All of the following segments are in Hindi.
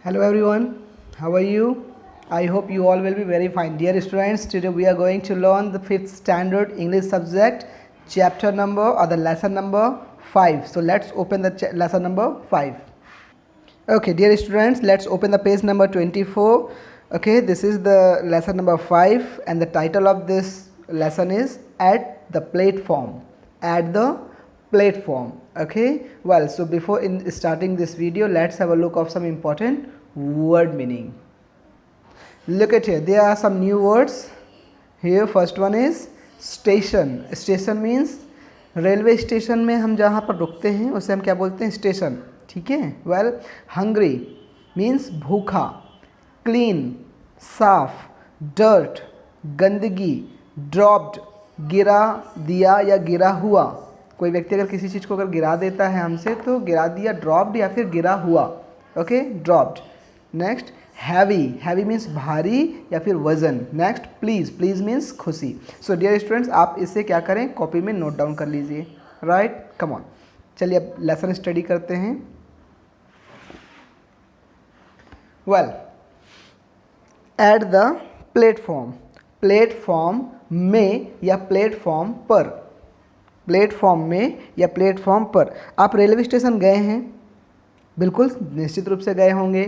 Hello everyone, how are you? I hope you all will be very fine. Dear students, today we are going to learn the 5th standard English subject, chapter number or the lesson number 5. So let's open the lesson number 5. Okay, dear students, let's open the page number 24. Okay, this is the lesson number 5 and the title of this lesson is At the Platform. At the platform. Okay, well, so before starting this video, let's have a look of some important word meaning. Look at here, there are some new words here. First one is station. Station means railway station में हम जहाँ पर रुकते हैं उसे हम क्या बोलते हैं, स्टेशन. ठीक है. वेल, हंग्री मीन्स भूखा. क्लीन साफ. डर्ट गंदगी. ड्रॉप्ड गिरा दिया या गिरा हुआ. कोई व्यक्ति अगर किसी चीज़ को अगर गिरा देता है हमसे तो गिरा दिया, ड्रॉप्ड या फिर गिरा हुआ. Okay, dropped. Next heavy. Heavy means भारी या फिर वजन. Next please. प्लीज़ मीन्स खुशी. सो डियर स्टूडेंट्स, आप इसे क्या करें, कॉपी में नोट डाउन कर लीजिए. Right, come on. चलिए अब लेसन स्टडी करते हैं. Well, eight the platform. Platform में या प्लेटफॉर्म पर. प्लेटफॉर्म में या प्लेटफॉर्म पर. आप रेलवे स्टेशन गए हैं, बिल्कुल निश्चित रूप से गए होंगे,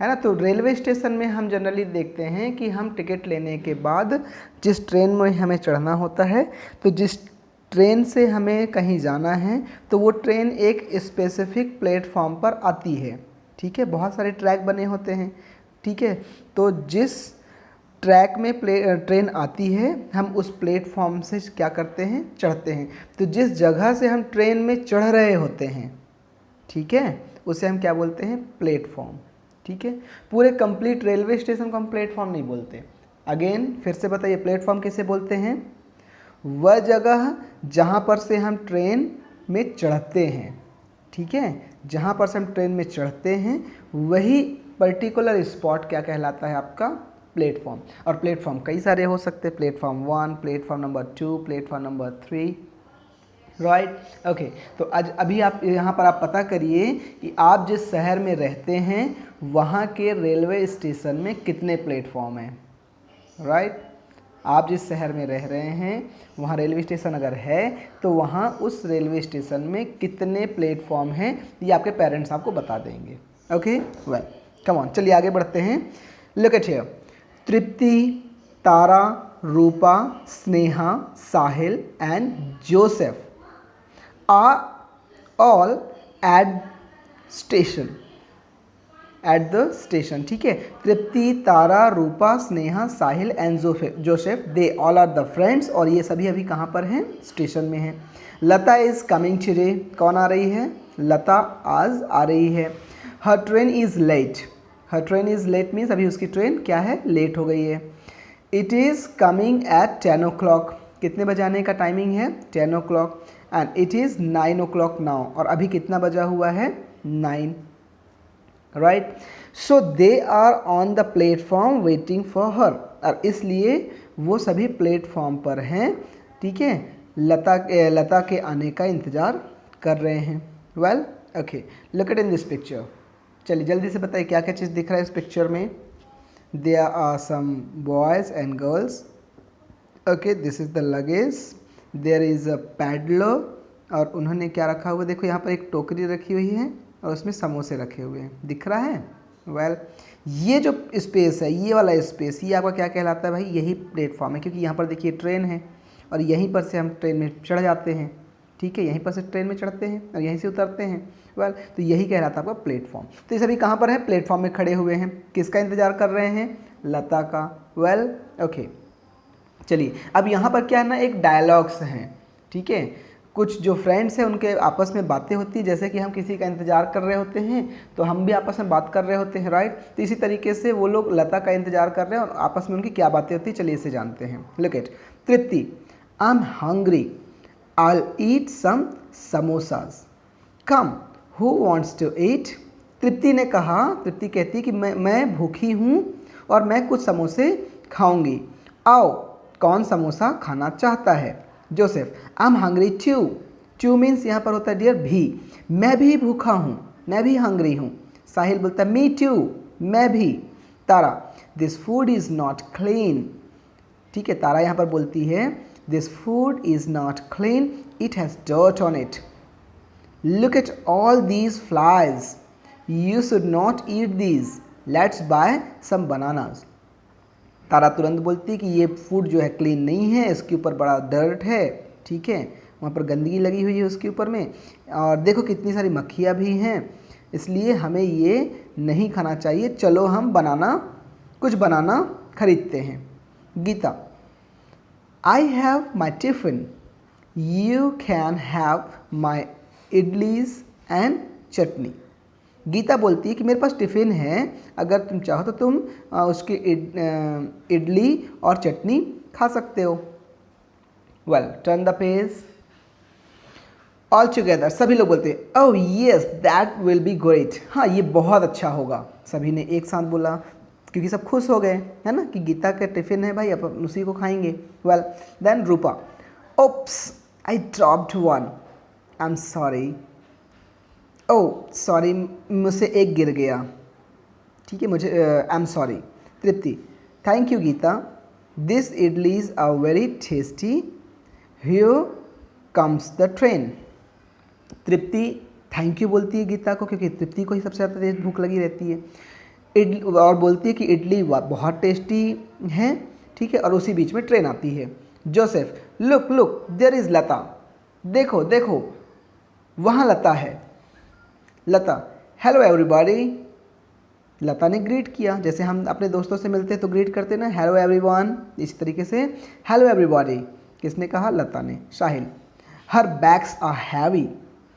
है ना. तो रेलवे स्टेशन में हम जनरली देखते हैं कि हम टिकट लेने के बाद जिस ट्रेन में हमें चढ़ना होता है, तो जिस ट्रेन से हमें कहीं जाना है तो वो ट्रेन एक स्पेसिफिक प्लेटफॉर्म पर आती है. ठीक है, बहुत सारे ट्रैक बने होते हैं. ठीक है, तो जिस ट्रैक में ट्रेन आती है हम उस प्लेटफॉर्म से क्या करते हैं, चढ़ते हैं. तो जिस जगह से हम ट्रेन में चढ़ रहे होते हैं, ठीक है, उसे हम क्या बोलते हैं, प्लेटफॉर्म. ठीक है, पूरे कंप्लीट रेलवे स्टेशन को हम प्लेटफॉर्म नहीं बोलते. अगेन फिर से बताइए, प्लेटफॉर्म किसे बोलते हैं, वह जगह जहाँ पर से हम ट्रेन में चढ़ते हैं. ठीक है, जहाँ पर से हम ट्रेन में चढ़ते हैं वही पर्टिकुलर स्पॉट क्या कहलाता है, आपका प्लेटफॉर्म. और प्लेटफॉर्म कई सारे हो सकते हैं. Platform 1, platform number 2, platform number 3. Right. Okay, तो आज अभी आप यहाँ पर आप पता करिए कि आप जिस शहर में रहते हैं वहाँ के रेलवे स्टेशन में कितने प्लेटफॉर्म हैं. राइट, आप जिस शहर में रह रहे हैं वहाँ रेलवे स्टेशन अगर है तो वहाँ उस रेलवे स्टेशन में कितने प्लेटफॉर्म हैं ये आपके पेरेंट्स आपको बता देंगे. Okay, well, come on. चलिए आगे बढ़ते हैं. Look at here. Tripti, Tara, Rupa, Sneha, Sahil and Joseph are all at station. At the station. ठीक है, Tripti, Tara, Rupa, Sneha, Sahil and Joseph, they all are the friends. और ये सभी अभी कहाँ पर हैं, स्टेशन में हैं. Lata is coming today. कौन आ रही है, लता आज आ रही है. Her train is late. Her train is late means अभी उसकी ट्रेन क्या है, लेट हो गई है. It is coming at 10 o'clock. कितने बजे आने का टाइमिंग है, 10 o'clock. And it is 9 o'clock now. और अभी कितना बजा हुआ है, 9. Right. So they are on the platform waiting for her. और इसलिए वो सभी प्लेटफॉर्म पर हैं. ठीक है, लता के आने का इंतज़ार कर रहे हैं. Well, okay, look at in this picture. चलिए जल्दी से बताइए क्या क्या चीज़ दिख रहा है इस पिक्चर में. There are some boys and girls. Okay, this is the luggage. There is a peddler. और उन्होंने क्या रखा हुआ, देखो यहाँ पर एक टोकरी रखी हुई है और उसमें समोसे रखे हुए हैं, दिख रहा है. वेल, ये जो स्पेस है, ये वाला स्पेस, ये आपका क्या कहलाता है भाई, यही प्लेटफॉर्म है. क्योंकि यहाँ पर देखिए ट्रेन है और यहीं पर से हम ट्रेन में चढ़ जाते हैं. ठीक है, यहीं पर से ट्रेन में चढ़ते हैं और यहीं से उतरते हैं. वेल, तो यही कहलाता है आपका प्लेटफॉर्म. तो ये सभी कहाँ पर हैं, प्लेटफॉर्म में खड़े हुए हैं. किसका इंतज़ार कर रहे हैं, लता का. वेल, ओके, चलिए अब यहाँ पर क्या है ना, एक डायलॉग्स हैं. ठीक है, कुछ जो फ्रेंड्स हैं उनके आपस में बातें होती हैं. जैसे कि हम किसी का इंतज़ार कर रहे होते हैं तो हम भी आपस में बात कर रहे होते हैं. राइट. तो इसी तरीके से वो लोग लता का इंतज़ार कर रहे हैं और आपस में उनकी क्या बातें होती हैं, चलिए इसे जानते हैं. Look at. Tripti, I am hungry. I will eat some samosas. Come, who wants to eat. Tripti ने कहा, तृप्ति कहती कि मैं भूखी हूँ और मैं कुछ समोसे खाऊंगी. आओ, कौन समोसा खाना चाहता है. Joseph, I am hungry too. Too means यहाँ पर होता है डियर भी. मैं भी भूखा हूँ, मैं भी हंग्री हूँ. साहिल बोलता है मी टू. मैं भी। Tara, this food is not clean. ठीक है, तारा यहाँ पर बोलती है this food is not clean, it has dirt on it. Look at all these flies, you should not eat these, let's buy some bananas. Tara तुरंत बोलती है कि ये फूड जो है क्लीन नहीं है, इसके ऊपर बड़ा डर्ट है। ठीक है, वहाँ पर गंदगी लगी हुई है उसके ऊपर में, और देखो कितनी सारी मक्खियाँ भी हैं, इसलिए हमें ये नहीं खाना चाहिए। चलो हम कुछ बनाना खरीदते हैं। Geeta, I have my tiffin, you can have my idlis and chutney. Geeta बोलती है कि मेरे पास टिफ़िन है, अगर तुम चाहो तो तुम उसकी इडली और चटनी खा सकते हो। Well, turn the page. All together, सभी लोग बोलते हैं oh yes that will be great, हाँ ये बहुत अच्छा होगा। सभी ने एक साथ बोला क्योंकि सब खुश हो गए, है ना, कि गीता का टिफ़िन है भाई, अपन उसी को खाएंगे। Well then Rupa, oops I dropped one, I am sorry. Oh sorry, मुझसे एक गिर गया। ठीक है, मुझे I am sorry. Tripti, thank you Geeta, this idlis are very tasty, here comes the train. Tripti thank you बोलती है गीता को, क्योंकि तृप्ति को ही सबसे ज़्यादा तेज भूख लगी रहती है। इडली, और बोलती है कि इडली बहुत टेस्टी है। ठीक है, और उसी बीच में ट्रेन आती है। Joseph, look look there is Lata, देखो देखो वहाँ लता है। लता, हेलो एवरीबॉडी। लता ने ग्रीट किया, जैसे हम अपने दोस्तों से मिलते हैं तो ग्रीट करते ना, हेलो एवरीवन, इसी तरीके से हेलो एवरीबॉडी। किसने कहा? लता ने। साहिल, हर बैग्स आर हैवी,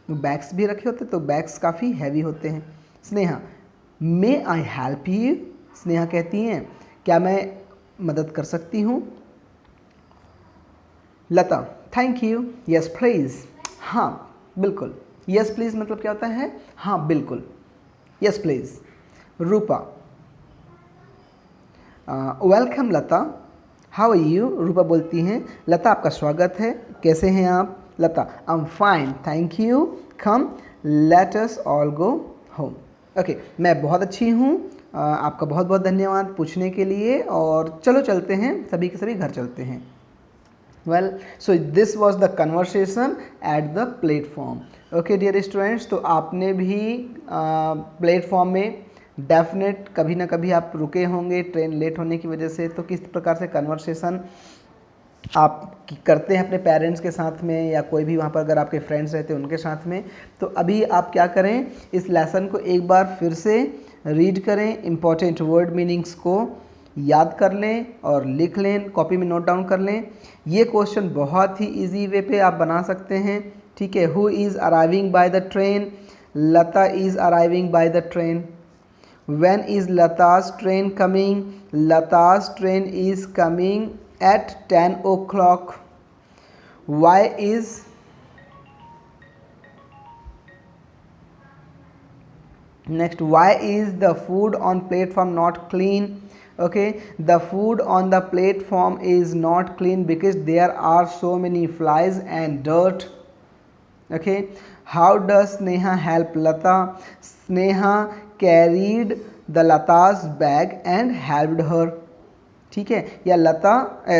बैग्स भी रखे होते तो बैग्स काफ़ी हैवी होते हैं। स्नेहा, मे आई हेल्प यू, स्नेहा कहती हैं क्या मैं मदद कर सकती हूँ? लता, थैंक यू, यस प्लीज़, हाँ बिल्कुल। यस प्लीज़ मतलब क्या होता है? हाँ बिल्कुल, yes please. Rupa, welcome Lata, how are you? Rupa बोलती हैं लता आपका स्वागत है, कैसे हैं आप? Lata, I am fine thank you, come let us all go home. Okay, मैं बहुत अच्छी हूँ, आपका बहुत बहुत धन्यवाद पूछने के लिए, और चलो चलते हैं, सभी के सभी घर चलते हैं। Well, so this was the conversation at the platform. Okay dear students, तो आपने भी प्लेटफॉर्म में डेफिनेट कभी ना कभी आप रुके होंगे ट्रेन लेट होने की वजह से, तो किस प्रकार से कन्वर्सेशन आप करते हैं अपने पेरेंट्स के साथ में, या कोई भी वहाँ पर अगर आपके फ्रेंड्स रहते हैं उनके साथ में। तो अभी आप क्या करें, इस लेसन को एक बार फिर से रीड करें, इम्पॉर्टेंट वर्ड मीनिंग्स को याद कर लें और लिख लें, कॉपी में नोट डाउन कर लें। ये क्वेश्चन बहुत ही इजी वे पे आप बना सकते हैं। ठीक है, who is arriving by the train? Lata is arriving by the train. When is Lata's train coming? Lata's train is coming at 10 o'clock. Why is next? Why is the food on platform not clean? Okay, the food on the platform is not clean because there are so many flies and dirt. Okay, how does Sneha help Lata? Sneha carried the Lata's bag and helped her. ठीक है, या लता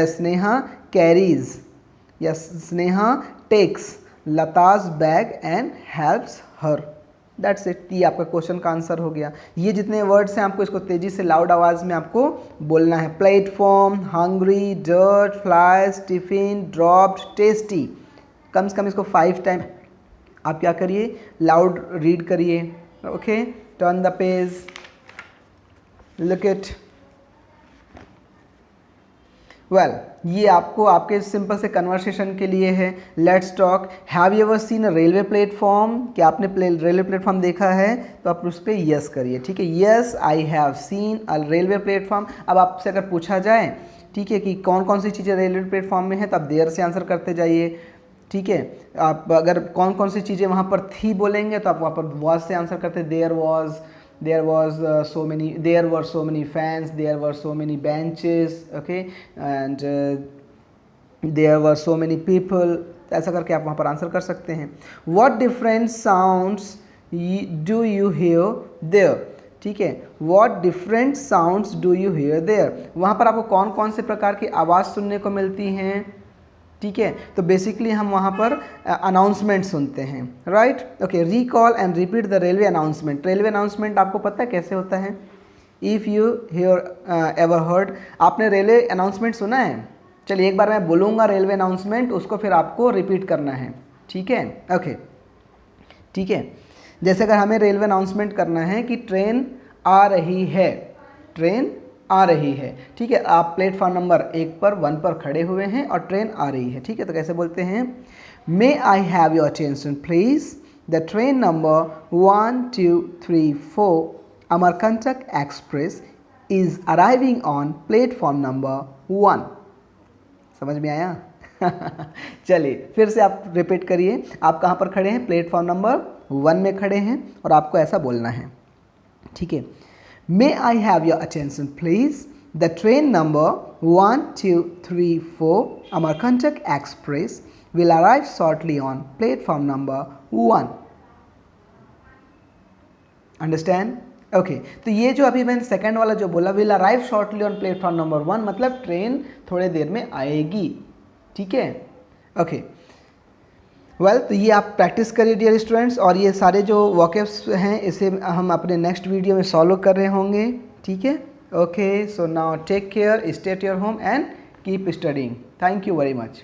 स्नेहा कैरीज, या Sneha takes Lata's bag and helps her. That's it, ये आपका क्वेश्चन का आंसर हो गया। ये जितने वर्ड्स हैं आपको इसको तेज़ी से लाउड आवाज़ में आपको बोलना है। Platform, hungry, dirt, flies, tiffin, dropped, tasty. कम से कम इसको 5 टाइम आप क्या करिए, लाउड रीड करिए। Okay, turn the page, look it. Well, ये आपको आपके सिंपल से कन्वर्सेशन के लिए है। Let's talk, have you ever seen a railway platform? क्या आपने रेलवे प्लेटफॉर्म देखा है? तो आप उस पर यस करिए। ठीक है, yes I have seen a railway platform. अब आपसे अगर पूछा जाए, ठीक है, कि कौन कौन सी चीज़ें रेलवे प्लेटफॉर्म में है, तो आप देयर से आंसर करते जाइए। ठीक है, आप अगर कौन कौन सी चीज़ें वहाँ पर थी बोलेंगे तो आप वहाँ पर वॉज से आंसर करते, there was so many, there were so many fans, there were so many benches, okay, and there were so many people। ऐसा करके आप वहाँ पर आंसर कर सकते हैं। What different sounds do you hear there? ठीक है, what different sounds do you hear there, वहाँ पर आपको कौन कौन से प्रकार की आवाज़ सुनने को मिलती हैं, ठीक है। तो बेसिकली हम वहाँ पर अनाउंसमेंट सुनते हैं, right. Okay, recall and repeat the railway announcement. Railway announcement आपको पता है कैसे होता है? If you hear ever heard, आपने रेलवे अनाउंसमेंट सुना है? चलिए एक बार मैं बोलूँगा रेलवे अनाउंसमेंट, उसको फिर आपको रिपीट करना है, ठीक है। ओके, ठीक है। जैसे अगर हमें रेलवे अनाउंसमेंट करना है कि ट्रेन आ रही है, ट्रेन आ रही है, ठीक है। आप प्लेटफॉर्म नंबर 1 पर खड़े हुए हैं और ट्रेन आ रही है, ठीक है। तो कैसे बोलते हैं? May I have your attention please, the train number 1 2 3 4 Amarkantak express is arriving on platform number 1। समझ में आया? चलिए फिर से आप रिपीट करिए। आप कहाँ पर खड़े हैं? प्लेटफॉर्म नंबर 1 में खड़े हैं और आपको ऐसा बोलना है, ठीक है। May I have your attention please? The train number 1 2 3 4 Amarkantak Express will arrive shortly on platform number 1. Understand? Okay, तो ये जो अभी मैंने सेकंड वाला जो बोला will arrive shortly on platform number 1, मतलब ट्रेन थोड़े देर में आएगी, ठीक है। ओके, वेल तो ये आप प्रैक्टिस करिए डियर स्टूडेंट्स, और ये सारे जो वॉकेब्स हैं इसे हम अपने नेक्स्ट वीडियो में सॉल्व कर रहे होंगे, ठीक है। Okay, so now take care, stay at your home and keep studying. Thank you very much.